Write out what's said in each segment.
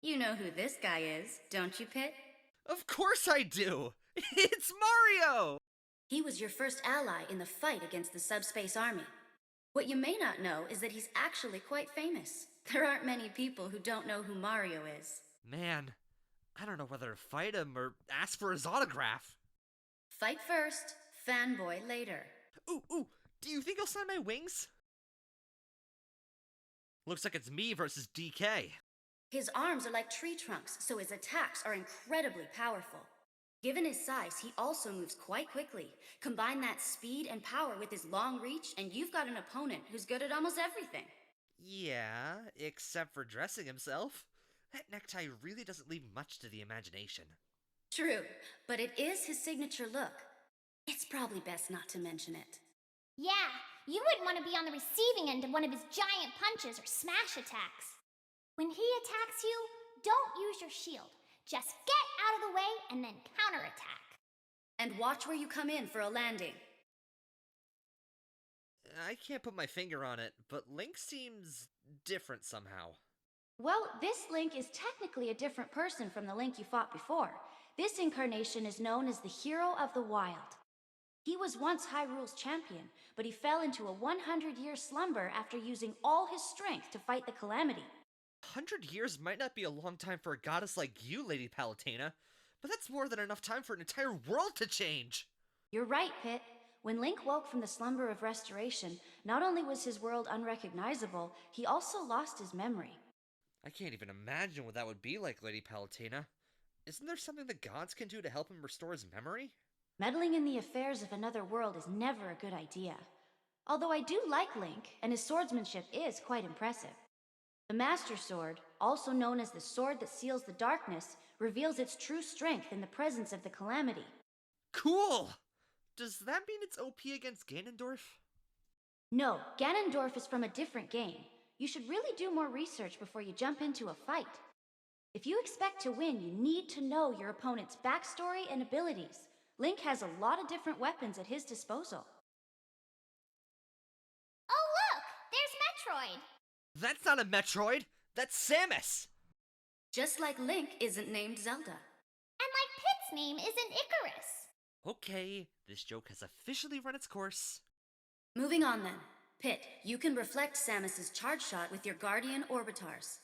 You know who this guy is, don't you, Pit? Of course I do! It's Mario! He was your first ally in the fight against the subspace army. What you may not know is that he's actually quite famous. There aren't many people who don't know who Mario is. Man, I don't know whether to fight him or ask for his autograph. Fight first, fanboy later. Ooh, do you think he'll sign my wings? Looks like it's me versus DK. His arms are like tree trunks, so his attacks are incredibly powerful. Given his size, he also moves quite quickly. Combine that speed and power with his long reach, and you've got an opponent who's good at almost everything. Yeah, except for dressing himself. That necktie really doesn't leave much to the imagination. True, but it is his signature look. It's probably best not to mention it. Yeah, you wouldn't want to be on the receiving end of one of his giant punches or smash attacks. When he attacks you, don't use your shield. Just get out of the way and then counterattack. And watch where you come in for a landing. I can't put my finger on it, but Link seems different somehow. Well, this Link is technically a different person from the Link you fought before. This incarnation is known as the Hero of the Wild. He was once Hyrule's champion, but he fell into a 100-year slumber after using all his strength to fight the Calamity. 100 years might not be a long time for a goddess like you, Lady Palutena, but that's more than enough time for an entire world to change! You're right, Pit. When Link woke from the slumber of restoration, not only was his world unrecognizable, he also lost his memory. I can't even imagine what that would be like, Lady Palutena. Isn't there something the gods can do to help him restore his memory? Meddling in the affairs of another world is never a good idea. Although I do like Link, and his swordsmanship is quite impressive. The Master Sword, also known as the Sword that Seals the Darkness, reveals its true strength in the presence of the Calamity. Cool! Does that mean it's OP against Ganondorf? No, Ganondorf is from a different game. You should really do more research before you jump into a fight. If you expect to win, you need to know your opponent's backstory and abilities. Link has a lot of different weapons at his disposal. Oh look, there's Metroid. That's not a Metroid! That's Samus! Just like Link isn't named Zelda. And like Pit's name isn't Icarus. Okay, this joke has officially run its course. Moving on then. Pit, you can reflect Samus's charge shot with your Guardian Orbitars.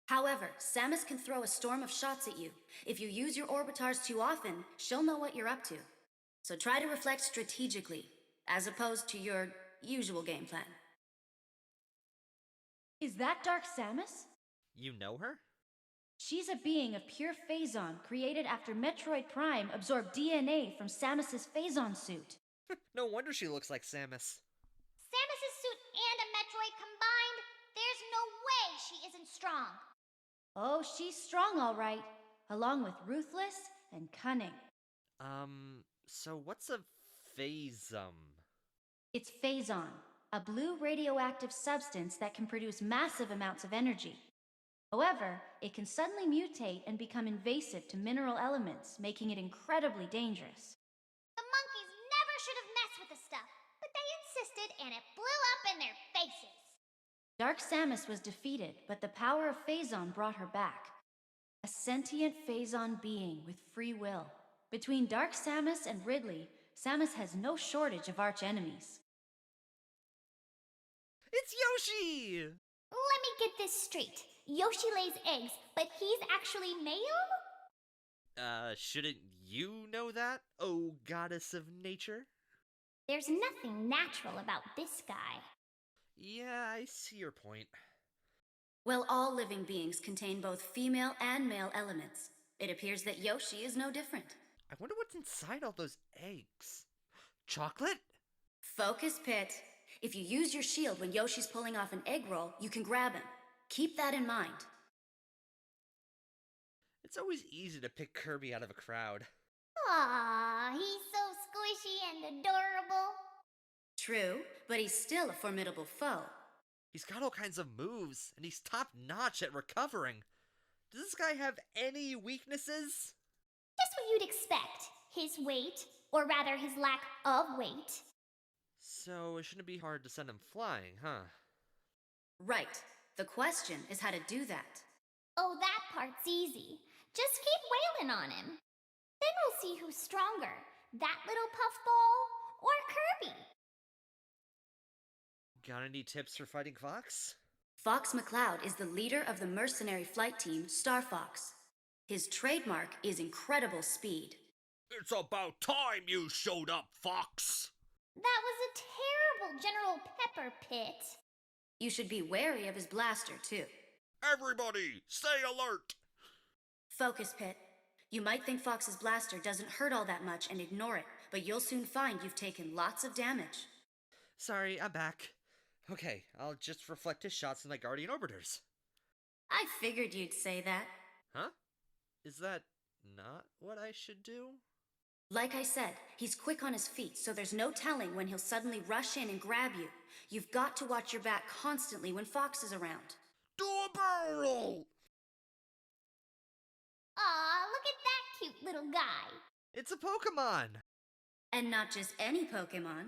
However, Samus can throw a storm of shots at you. If you use your Orbitars too often, she'll know what you're up to. So try to reflect strategically, as opposed to your usual game plan. Is that Dark Samus? You know her? She's a being of pure Phazon, created after Metroid Prime absorbed DNA from Samus's Phazon suit. No wonder she looks like Samus. Samus's suit and a Metroid combined? There's no way she isn't strong. Oh, she's strong all right, along with ruthless and cunning. So what's a phasum? It's Phazon, a blue radioactive substance that can produce massive amounts of energy. However, it can suddenly mutate and become invasive to mineral elements, making it incredibly dangerous. The monkeys never should have messed with the stuff, but they insisted and it blew up in their faces. Dark Samus was defeated, but the power of Phazon brought her back. A sentient Phazon being with free will. Between Dark Samus and Ridley, Samus has no shortage of arch-enemies. It's Yoshi! Let me get this straight. Yoshi lays eggs, but he's actually male? Shouldn't you know that, oh goddess of nature? There's nothing natural about this guy. Yeah, I see your point. Well, all living beings contain both female and male elements. It appears that Yoshi is no different. I wonder what's inside all those eggs. Chocolate? Focus, Pit. If you use your shield when Yoshi's pulling off an egg roll, you can grab him. Keep that in mind. It's always easy to pick Kirby out of a crowd. Aww, he's so squishy and adorable. True, but he's still a formidable foe. He's got all kinds of moves, and he's top-notch at recovering. Does this guy have any weaknesses? Just what you'd expect. His weight, or rather his lack of weight. So it shouldn't be hard to send him flying, huh? Right. The question is how to do that. Oh, that part's easy. Just keep wailing on him. Then we'll see who's stronger, that little puffball or Kirby. Got any tips for fighting Fox? Fox McCloud is the leader of the mercenary flight team, Star Fox. His trademark is incredible speed. It's about time you showed up, Fox! That was a terrible General Pepper Pit. You should be wary of his blaster, too. Everybody, stay alert! Focus, Pit. You might think Fox's blaster doesn't hurt all that much and ignore it, but you'll soon find you've taken lots of damage. Sorry, I'm back. Okay, I'll just reflect his shots in my Guardian Orbiters. I figured you'd say that. Huh? Is that not what I should do? Like I said, he's quick on his feet, so there's no telling when he'll suddenly rush in and grab you. You've got to watch your back constantly when Fox is around. Do a barrel roll! Aw, look at that cute little guy. It's a Pokemon! And not just any Pokemon.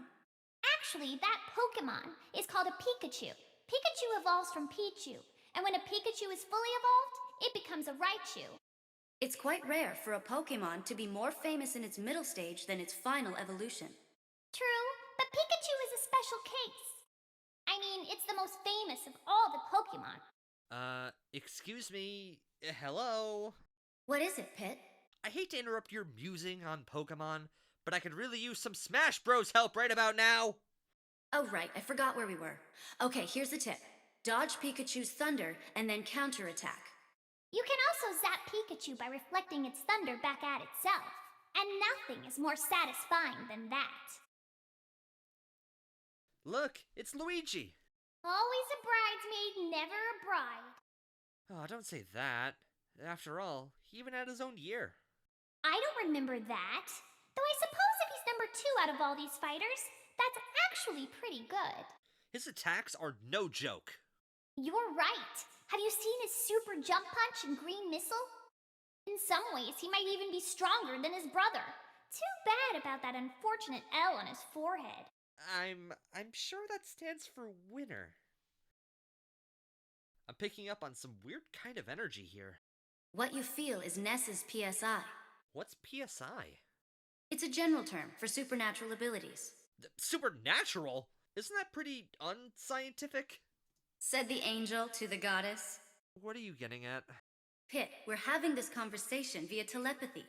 Actually, that Pokemon is called a Pikachu. Pikachu evolves from Pichu, and when a Pikachu is fully evolved, it becomes a Raichu. It's quite rare for a Pokemon to be more famous in its middle stage than its final evolution. True, but Pikachu is a special case. I mean, it's the most famous of all the Pokemon. Excuse me, hello? What is it, Pit? I hate to interrupt your musing on Pokemon, but I could really use some Smash Bros help right about now! Oh, right, I forgot where we were. Okay, here's the tip. Dodge Pikachu's thunder and then counterattack. You can also zap Pikachu by reflecting its thunder back at itself. And nothing is more satisfying than that. Look, it's Luigi! Always a bridesmaid, never a bride. Oh, don't say that. After all, he even had his own year. I don't remember that. Though I suppose if he's number 2 out of all these fighters, that's actually pretty good. His attacks are no joke. You're right. Have you seen his super jump punch and green missile? In some ways, he might even be stronger than his brother. Too bad about that unfortunate L on his forehead. I'm sure that stands for winner. I'm picking up on some weird kind of energy here. What you feel is Ness's PSI. What's PSI? It's a general term for supernatural abilities. Supernatural? Isn't that pretty unscientific? Said the angel to the goddess. What are you getting at? Pit, we're having this conversation via telepathy.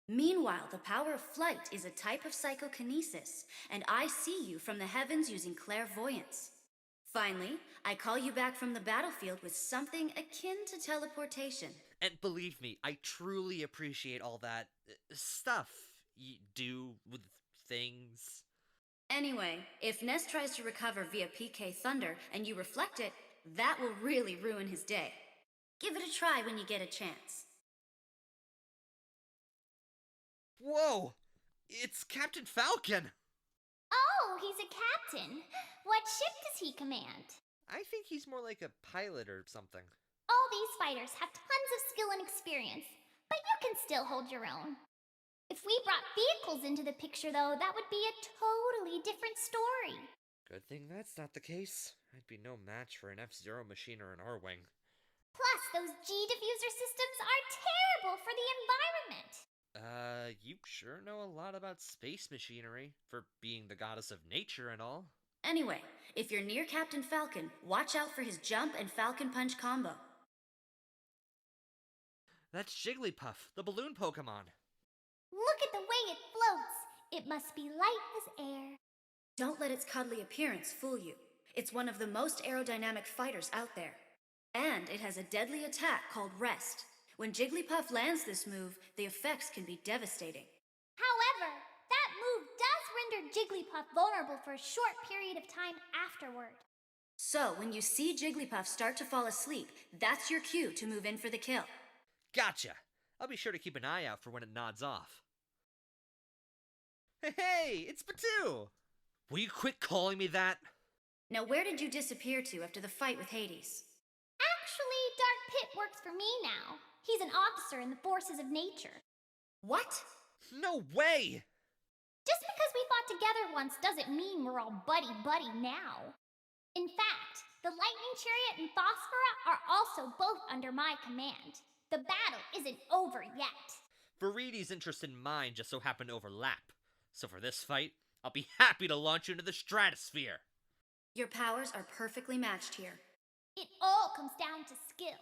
Meanwhile, the power of flight is a type of psychokinesis, and I see you from the heavens using clairvoyance. Finally, I call you back from the battlefield with something akin to teleportation. And believe me, I truly appreciate all that stuff you do with things. Anyway, if Ness tries to recover via PK Thunder and you reflect it, that will really ruin his day. Give it a try when you get a chance. Whoa! It's Captain Falcon! Oh, he's a captain. What ship does he command? I think he's more like a pilot or something. All these fighters have tons of skill and experience, but you can still hold your own. If we brought vehicles into the picture, though, that would be a totally different story. Good thing that's not the case. I'd be no match for an F-Zero machine or an R-Wing. Plus, those G-diffuser systems are terrible for the environment. You sure know a lot about space machinery, for being the goddess of nature and all. Anyway, if you're near Captain Falcon, watch out for his jump and Falcon Punch combo. That's Jigglypuff, the balloon Pokemon. Look at the way it floats. It must be light as air. Don't let its cuddly appearance fool you. It's one of the most aerodynamic fighters out there. And it has a deadly attack called Rest. When Jigglypuff lands this move, the effects can be devastating. However, that move does render Jigglypuff vulnerable for a short period of time afterward. So, when you see Jigglypuff start to fall asleep, that's your cue to move in for the kill. Gotcha! I'll be sure to keep an eye out for when it nods off. Hey, it's Batu! Will you quit calling me that? Now, where did you disappear to after the fight with Hades? Actually, Dark Pit works for me now. He's an officer in the forces of nature. What? No way! Just because we fought together once doesn't mean we're all buddy-buddy now. In fact, The Lightning Chariot and Phosphora are also both under my command. The battle isn't over yet. Viridi's interest and mine just so happen to overlap. So for this fight, I'll be happy to launch you into the stratosphere. Your powers are perfectly matched here. It all comes down to skill.